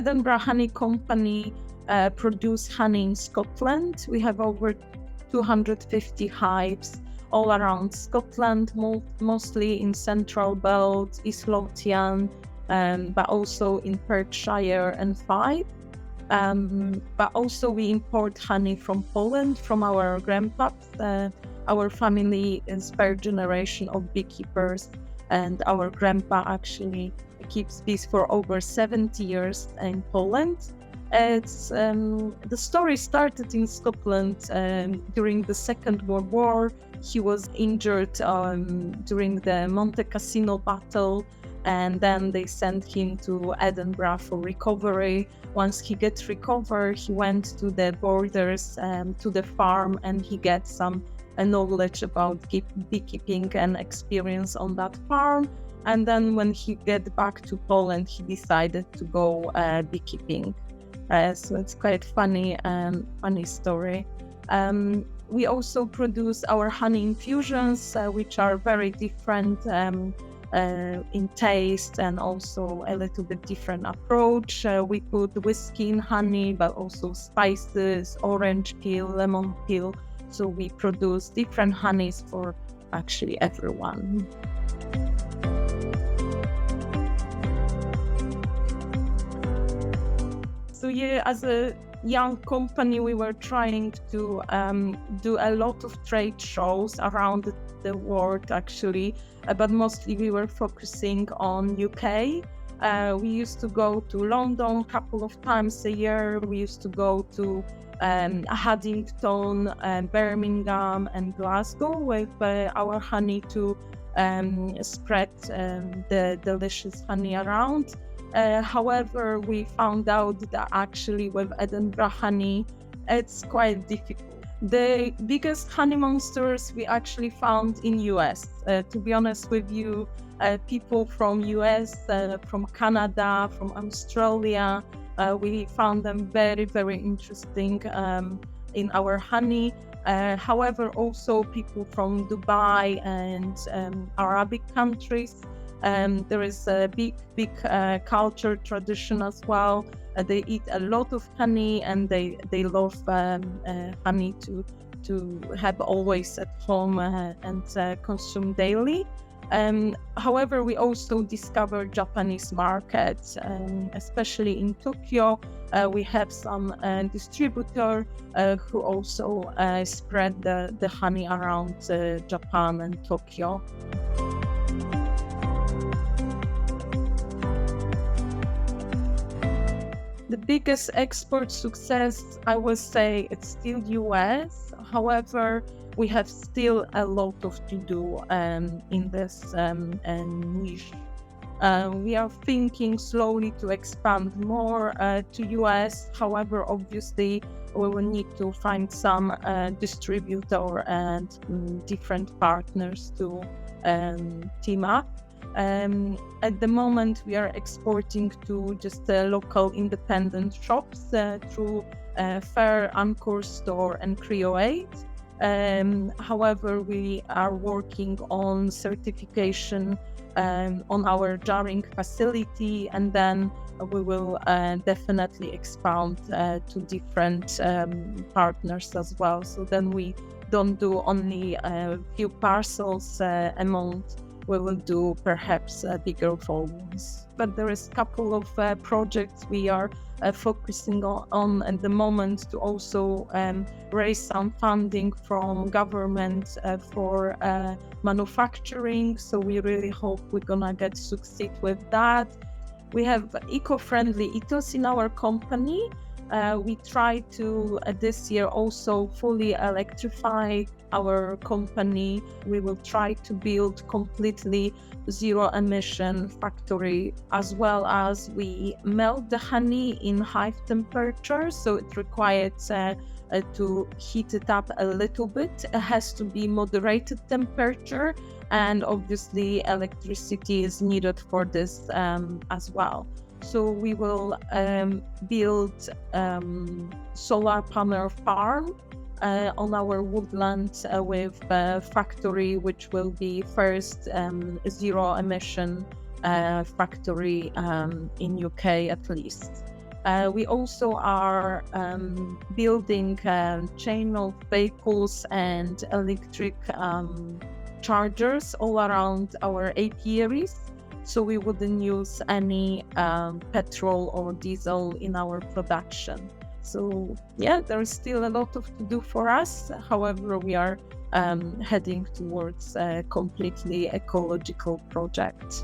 Edinburgh Honey Company produce honey in Scotland. We have over 250 hives all around Scotland, mostly in Central Belt, East Lothian, but also in Perthshire and Fife. But also we import honey from Poland, from our grandpaps. Our family is third generation of beekeepers, and our grandpa actually keeps bees for over 70 years in Poland. The story started in Scotland during the Second World War. He was injured during the Monte Cassino battle, and then they sent him to Edinburgh for recovery. Once he gets recovered, he went to the borders, to the farm, and he gets some knowledge about beekeeping and experience on that farm. And then when he get back to Poland, he decided to go beekeeping. So it's quite funny story. We also produce our honey infusions, which are very different in taste and also a little bit different approach. We put whiskey in honey, but also spices, orange peel, lemon peel. So we produce different honeys for actually everyone. So yeah, as a young company, we were trying to do a lot of trade shows around the world actually, but mostly we were focusing on UK. We used to go to London a couple of times a year. We used to go to Haddington, Birmingham and Glasgow with our honey to spread the delicious honey around. However, we found out that actually with Edinburgh honey, it's quite difficult. The biggest honey monsters we actually found in US. To be honest with you, people from US, from Canada, from Australia, we found them very, very interesting in our honey. However, also people from Dubai and Arabic countries. There is a big culture tradition as well. They eat a lot of honey, and they love honey to have always at home and consume daily. However, we also discovered Japanese markets, especially in Tokyo. We have some distributor who also spread the honey around Japan and Tokyo. The biggest export success, I would say, it's still US. However, we have still a lot to do in this niche. We are thinking slowly to expand more to US. However, obviously, we will need to find some distributor and different partners to team up. At the moment, we are exporting to just local independent shops through Fair, Anchor Store and Creo8. However, we are working on certification on our jarring facility, and then we will definitely expand to different partners as well. So then we don't do only a few parcels a month. We will do perhaps bigger volumes. But there is a couple of projects we are focusing on at the moment to also raise some funding from government for manufacturing. So we really hope we're gonna succeed with that. We have eco-friendly ethos in our company. We try to this year also fully electrify our company. We will try to build completely zero emission factory, as well as we melt the honey in high temperature. So it requires to heat it up a little bit. It has to be moderated temperature, and obviously electricity is needed for this as well. So we will build solar panel farm on our woodland with a factory which will be first zero emission factory in UK at least. We also are building a chain of vehicles and electric chargers all around our apiaries, so we wouldn't use any petrol or diesel in our production. So yeah, there is still a lot of to do for us. However, we are heading towards a completely ecological project.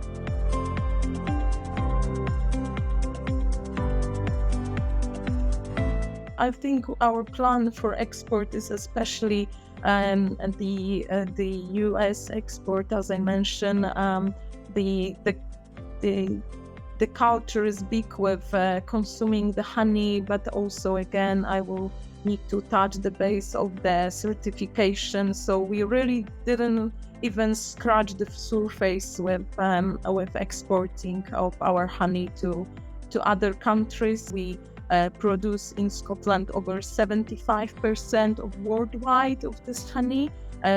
I think our plan for export is especially the US export, as I mentioned. The culture is big with consuming the honey, but also again I will need to touch the base of the certification. So we really didn't even scratch the surface with exporting of our honey to other countries. We produce in Scotland over 75% of worldwide of this honey.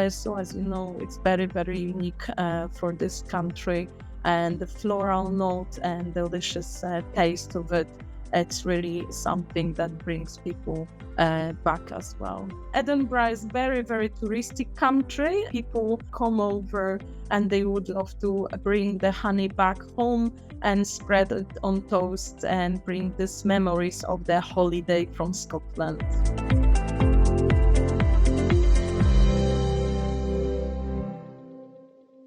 So as you know, it's very, very unique for this country, and the floral note and delicious taste of it, it's really something that brings people back as well. Edinburgh is very, very touristic country. People come over and they would love to bring the honey back home and spread it on toast and bring these memories of their holiday from Scotland.